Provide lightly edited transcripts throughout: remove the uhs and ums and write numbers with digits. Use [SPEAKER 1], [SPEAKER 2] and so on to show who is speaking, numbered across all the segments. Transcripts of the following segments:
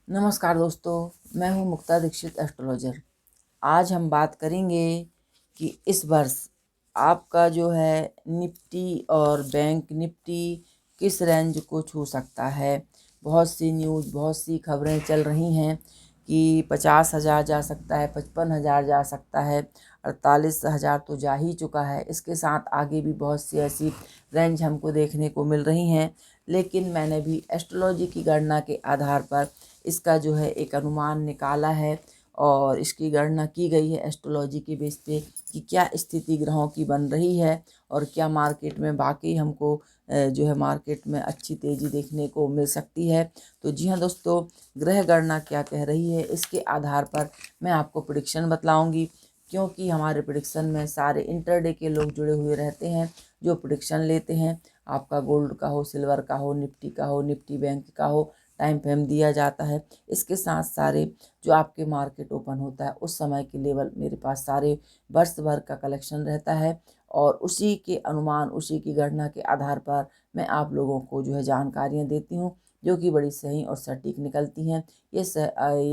[SPEAKER 1] नमस्कार दोस्तों, मैं हूं मुक्ता दीक्षित एस्ट्रोलॉजर। आज हम बात करेंगे कि इस वर्ष आपका जो है निफ्टी और बैंक निफ्टी किस रेंज को छू सकता है। बहुत सी न्यूज़, बहुत सी खबरें चल रही हैं कि 50,000 जा सकता है, 55,000 जा सकता है, 48,000 तो जा ही चुका है। इसके साथ आगे भी बहुत सी ऐसी रेंज हमको देखने को मिल रही हैं, लेकिन मैंने भी एस्ट्रोलॉजी की गणना के आधार पर इसका जो है एक अनुमान निकाला है और इसकी गणना की गई है एस्ट्रोलॉजी के बेस पे कि क्या स्थिति ग्रहों की बन रही है और क्या मार्केट में बाकी हमको जो है मार्केट में अच्छी तेज़ी देखने को मिल सकती है। तो जी हाँ दोस्तों, ग्रह गणना क्या कह रही है इसके आधार पर मैं आपको प्रेडिक्शन बतलाऊंगी, क्योंकि हमारे प्रेडिक्शन में सारे इंटरडे के लोग जुड़े हुए रहते हैं जो प्रेडिक्शन लेते हैं। आपका गोल्ड का हो, सिल्वर का हो, निफ्टी का हो, निफ्टी बैंक का हो, टाइम फ्रेम दिया जाता है। इसके साथ सारे जो आपके मार्केट ओपन होता है उस समय के लेवल मेरे पास सारे वर्ष भर का कलेक्शन रहता है और उसी के अनुमान, उसी की गणना के आधार पर मैं आप लोगों को जो है जानकारियाँ देती हूँ जो कि बड़ी सही और सटीक निकलती हैं। ये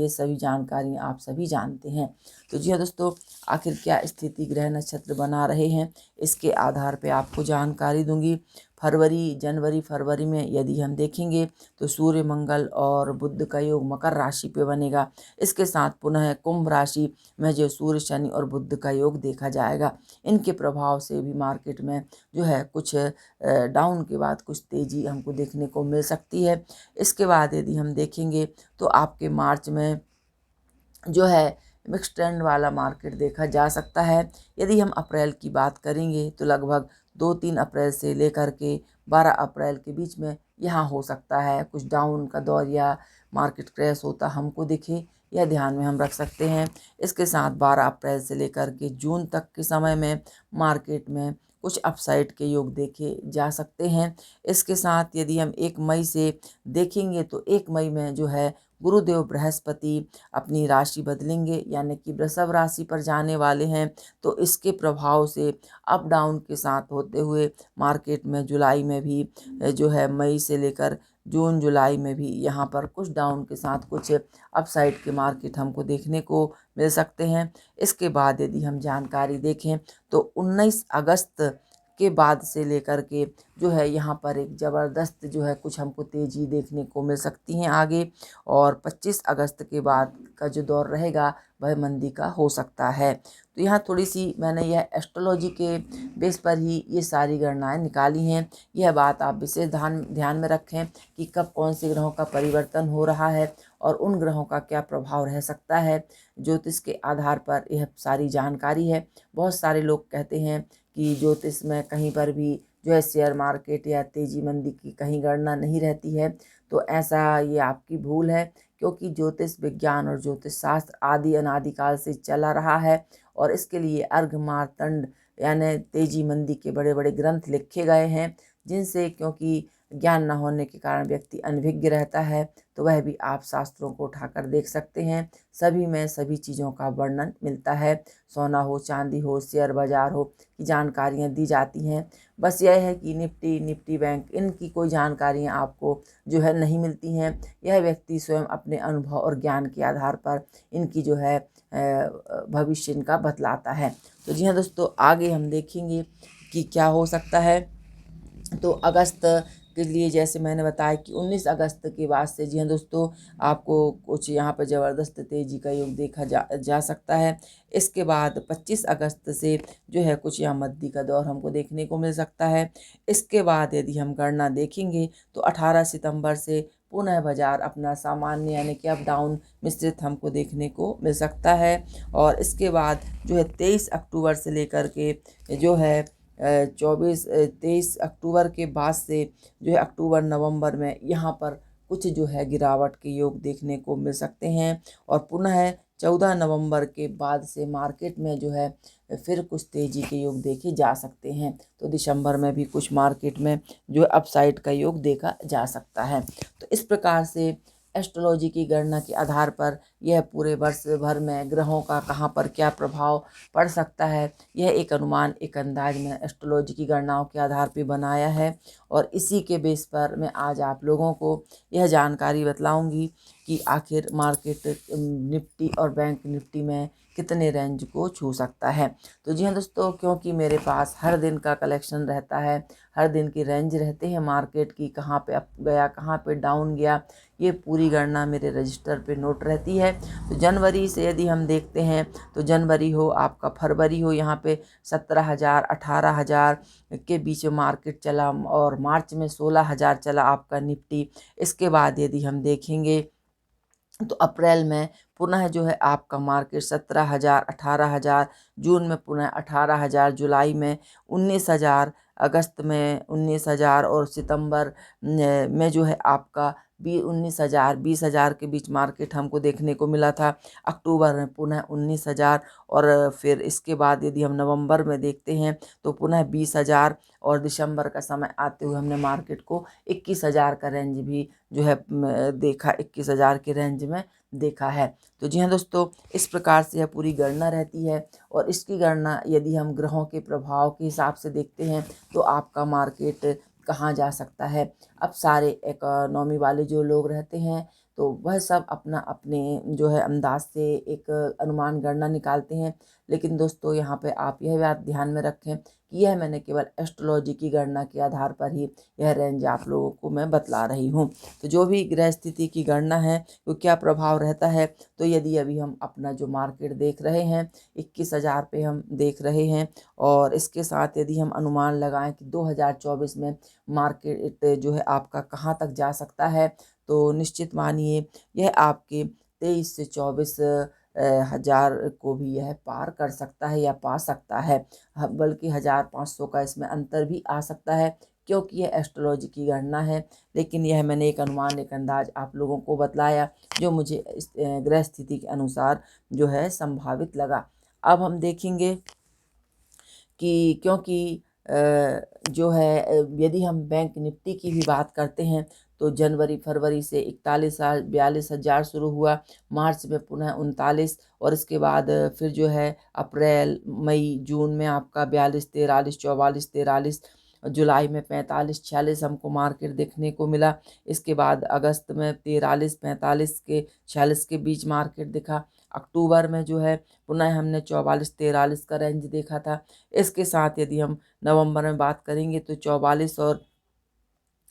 [SPEAKER 1] सभी जानकारियाँ आप सभी जानते हैं। तो जी हाँ दोस्तों, आखिर क्या स्थिति ग्रह नक्षत्र बना रहे हैं इसके आधार पे आपको जानकारी दूंगी। जनवरी फरवरी में यदि हम देखेंगे तो सूर्य मंगल और बुध का योग मकर राशि पे बनेगा। इसके साथ पुनः कुंभ राशि में जो सूर्य शनि और बुध का योग देखा जाएगा। इनके प्रभाव से भी मार्केट में जो है कुछ डाउन के बाद कुछ तेज़ी हमको देखने को मिल सकती है। इसके बाद यदि हम देखेंगे तो आपके मार्च में जो है मिक्स ट्रेंड वाला मार्केट देखा जा सकता है। यदि हम अप्रैल की बात करेंगे तो लगभग 2-3 अप्रैल से लेकर के 12 अप्रैल के बीच में यहाँ हो सकता है कुछ डाउन का दौर या मार्केट क्रैश होता हमको दिखे, यह ध्यान में हम रख सकते हैं। इसके साथ 12 अप्रैल से लेकर के जून तक के समय में मार्केट में कुछ अपसाइड के योग देखे जा सकते हैं। इसके साथ यदि हम 1 मई से देखेंगे तो 1 मई में जो है गुरुदेव बृहस्पति अपनी राशि बदलेंगे, यानी कि वृषभ राशि पर जाने वाले हैं। तो इसके प्रभाव से अप डाउन के साथ होते हुए मार्केट में जुलाई में भी जो है मई से लेकर जून जुलाई में भी यहाँ पर कुछ डाउन के साथ कुछ अपसाइड के मार्केट हमको देखने को मिल सकते हैं। इसके बाद यदि हम जानकारी देखें तो 19 अगस्त के बाद से लेकर के जो है यहाँ पर एक ज़बरदस्त जो है कुछ हमको तेज़ी देखने को मिल सकती हैं आगे, और 25 अगस्त के बाद का जो दौर रहेगा वह मंदी का हो सकता है। तो यहाँ थोड़ी सी मैंने यह एस्ट्रोलॉजी के बेस पर ही ये सारी गणनाएं निकाली हैं। यह बात आप विशेष ध्यान में रखें कि कब कौन से ग्रहों का परिवर्तन हो रहा है और उन ग्रहों का क्या प्रभाव रह सकता है। ज्योतिष के आधार पर यह सारी जानकारी है। बहुत सारे लोग कहते हैं कि ज्योतिष में कहीं पर भी जो है शेयर मार्केट या तेजी मंदी की कहीं गणना नहीं रहती है, तो ऐसा ये आपकी भूल है, क्योंकि ज्योतिष विज्ञान और ज्योतिष शास्त्र आदि अनादिकाल से चला रहा है और इसके लिए अर्घ मार्तंड यानी तेजी मंदी के बड़े बड़े ग्रंथ लिखे गए हैं, जिनसे क्योंकि ज्ञान न होने के कारण व्यक्ति अनभिज्ञ रहता है, तो वह भी आप शास्त्रों को उठाकर देख सकते हैं। सभी में सभी चीज़ों का वर्णन मिलता है। सोना हो, चांदी हो, शेयर बाजार हो की जानकारियाँ दी जाती हैं। बस यह है कि निफ्टी बैंक इनकी कोई जानकारियाँ आपको जो है नहीं मिलती हैं। यह व्यक्ति स्वयं अपने अनुभव और ज्ञान के आधार पर इनकी जो है भविष्य इनका बतलाता है। तो जी हाँ दोस्तों, आगे हम देखेंगे कि क्या हो सकता है। तो अगस्त के लिए जैसे मैंने बताया कि 19 अगस्त के बाद से जी हाँ दोस्तों, आपको कुछ यहाँ पर ज़बरदस्त तेज़ी का योग देखा जा सकता है। इसके बाद 25 अगस्त से जो है कुछ यहाँ मद्दी का दौर हमको देखने को मिल सकता है। इसके बाद यदि हम गणना देखेंगे तो 18 सितंबर से पुनः बाजार अपना सामान्य यानी कि अप डाउन मिश्रित हमको देखने को मिल सकता है। और इसके बाद जो है 23 अक्टूबर से लेकर के जो है 23 अक्टूबर के बाद से जो है अक्टूबर नवंबर में यहाँ पर कुछ जो है गिरावट के योग देखने को मिल सकते हैं। और पुनः 14 नवंबर के बाद से मार्केट में जो है फिर कुछ तेज़ी के योग देखे जा सकते हैं। तो दिसंबर में भी कुछ मार्केट में जो अपसाइड का योग देखा जा सकता है। तो इस प्रकार से एस्ट्रोलॉजी की गणना के आधार पर यह पूरे वर्ष भर में ग्रहों का कहाँ पर क्या प्रभाव पड़ सकता है, यह एक अनुमान, एक अंदाज में एस्ट्रोलॉजी की गणनाओं के आधार पर बनाया है। और इसी के बेस पर मैं आज आप लोगों को यह जानकारी बतलाऊंगी कि आखिर मार्केट निफ्टी और बैंक निफ्टी में कितने रेंज को छू सकता है। तो जी हाँ दोस्तों, क्योंकि मेरे पास हर दिन का कलेक्शन रहता है, हर दिन की रेंज रहते हैं मार्केट की, कहाँ पे अप गया, कहाँ पे डाउन गया, ये पूरी गणना मेरे रजिस्टर पे नोट रहती है। तो जनवरी से यदि हम देखते हैं तो जनवरी हो आपका, फरवरी हो, यहाँ पे 17,000 18,000 के बीच में मार्केट चला और मार्च में 16,000 चला आपका निफ्टी। इसके बाद यदि हम देखेंगे तो अप्रैल में पुनः जो है आपका मार्केट 17,000 18,000, जून में पुनः 18,000, जुलाई में 19,000, अगस्त में 19,000 और सितंबर में जो है आपका 19,000 20,000 के बीच मार्केट हमको देखने को मिला था। अक्टूबर में पुनः 19,000 और फिर इसके बाद यदि हम नवंबर में देखते हैं तो पुनः 20,000 और दिसंबर का समय आते हुए हमने मार्केट को 21,000 का रेंज भी जो है देखा, 21,000 के रेंज में देखा है। तो जी हाँ दोस्तों, इस प्रकार से यह पूरी गणना रहती है। और इसकी गणना यदि हम ग्रहों के प्रभाव के हिसाब से देखते हैं तो आपका मार्केट कहाँ जा सकता है। अब सारे इकोनॉमी वाले जो लोग रहते हैं तो वह सब अपना अपने जो है अंदाज से एक अनुमान गणना निकालते हैं। लेकिन दोस्तों, यहाँ पे आप यह बात ध्यान में रखें कि यह मैंने केवल एस्ट्रोलॉजी की गणना के आधार पर ही यह रेंज आप लोगों को मैं बतला रही हूँ। तो जो भी ग्रह स्थिति की गणना है तो क्या प्रभाव रहता है, तो यदि अभी हम अपना जो मार्केट देख रहे हैं 21,000 पे हम देख रहे हैं, और इसके साथ यदि हम अनुमान लगाएं कि 2024 में मार्केट जो है आपका कहाँ तक जा सकता है, तो निश्चित मानिए यह आपके 23 से 24 हजार को भी यह पार कर सकता है या पा सकता है। बल्कि 1,500 का इसमें अंतर भी आ सकता है, क्योंकि यह एस्ट्रोलॉजी की गणना है। लेकिन यह मैंने एक अनुमान, एक अंदाज आप लोगों को बतलाया जो मुझे इस ग्रह स्थिति के अनुसार जो है संभावित लगा। अब हम देखेंगे कि क्योंकि जो है यदि हम बैंक निफ्टी की भी बात करते हैं तो जनवरी फरवरी से 41,000 शुरू हुआ, मार्च में पुनः 39, और इसके बाद फिर जो है अप्रैल मई जून में आपका 42 43 44 43, जुलाई में 45 46 हमको मार्केट देखने को मिला। इसके बाद अगस्त में 43 45 के 46 के बीच मार्केट दिखा। अक्टूबर में जो है पुनः हमने 44 43 का रेंज देखा था। इसके साथ यदि हम नवंबर में बात करेंगे तो 44 और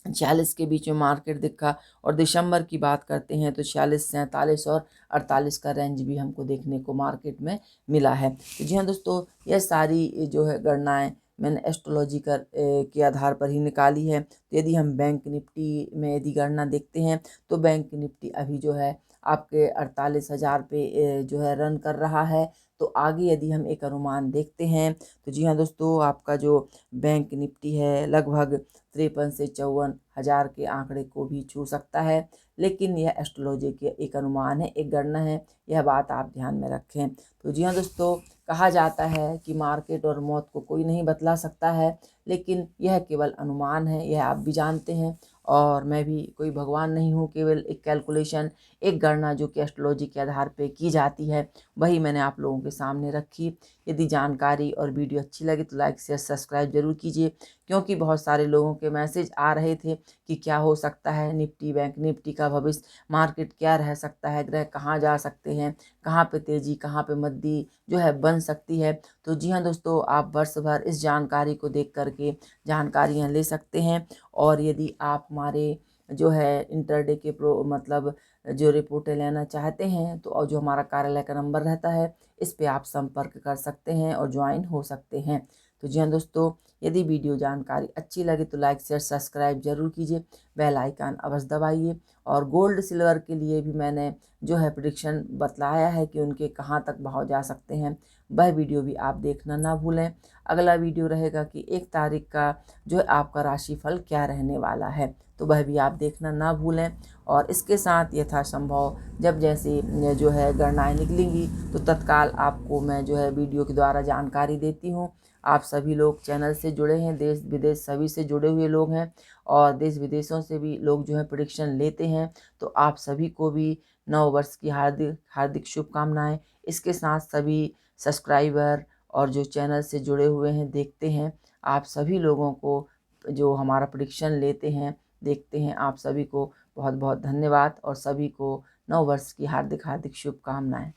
[SPEAKER 1] 46 के बीच में मार्केट दिखा, और दिसंबर की बात करते हैं तो 46 47 और 48 का रेंज भी हमको देखने को मार्केट में मिला है। तो जी हाँ दोस्तों, यह सारी जो है गणनाएं मैंने एस्ट्रोलॉजी के आधार पर ही निकाली है। तो यदि हम बैंक निफ्टी में यदि गणना देखते हैं तो बैंक निफ्टी अभी जो है आपके 48,000 पे जो है रन कर रहा है। तो आगे यदि हम एक अनुमान देखते हैं तो जी हाँ दोस्तों, आपका जो बैंक निफ्टी है लगभग 53 से 54,000 के आंकड़े को भी छू सकता है। लेकिन यह एस्ट्रोलॉजी के एक अनुमान है, एक गणना है, यह बात आप ध्यान में रखें। तो जी हाँ दोस्तों, कहा जाता है कि मार्केट और मौत को कोई नहीं बतला सकता है, लेकिन यह केवल अनुमान है, यह आप भी जानते हैं। और मैं भी कोई भगवान नहीं हूँ, केवल एक कैलकुलेशन, एक गणना जो कि एस्ट्रोलॉजी के आधार पे की जाती है, वही मैंने आप लोगों के सामने रखी। यदि जानकारी और वीडियो अच्छी लगे तो लाइक शेयर सब्सक्राइब जरूर कीजिए, क्योंकि बहुत सारे लोगों के मैसेज आ रहे थे कि क्या हो सकता है निफ्टी बैंक निफ्टी का भविष्य, मार्केट क्या रह सकता है, ग्रह कहाँ जा सकते हैं, कहाँ पे तेज़ी कहाँ पे मंदी जो है बन सकती है। तो जी हाँ दोस्तों, आप वर्ष भर इस जानकारी को देख करके जानकारियाँ ले सकते हैं। और यदि आप हमारे जो है इंटरडे के मतलब जो रिपोर्टें लेना चाहते हैं तो और जो हमारा कार्यालय का नंबर रहता है, इस पे आप संपर्क कर सकते हैं और ज्वाइन हो सकते हैं। तो जी हाँ दोस्तों, यदि वीडियो जानकारी अच्छी लगे तो लाइक शेयर सब्सक्राइब जरूर कीजिए, बेल आइकन अवश्य दबाइए। और गोल्ड सिल्वर के लिए भी मैंने जो है प्रेडिक्शन बतलाया है कि उनके कहाँ तक भाव जा सकते हैं, वह वीडियो भी आप देखना ना भूलें। अगला वीडियो रहेगा कि 1 तारीख का जो है आपका राशिफल क्या रहने वाला है, तो वह भी आप देखना ना भूलें। और इसके साथ यथासंभव जब जैसे जो है गणनाएँ निकलेंगी तो तत्काल आपको मैं जो है वीडियो के द्वारा जानकारी देती हूँ। आप सभी लोग चैनल से से जुड़े हैं, देश विदेश सभी से जुड़े हुए लोग हैं और देश विदेशों से भी लोग जो है प्रेडिक्शन लेते हैं। तो आप सभी को भी नव वर्ष की हार्दिक हार्दिक शुभकामनाएं। इसके साथ सभी सब्सक्राइबर और जो चैनल से जुड़े हुए हैं, देखते हैं, आप सभी लोगों को जो हमारा प्रेडिक्शन लेते हैं, देखते हैं, आप सभी को बहुत बहुत धन्यवाद और सभी को नव वर्ष की हार्दिक हार्दिक शुभकामनाएं।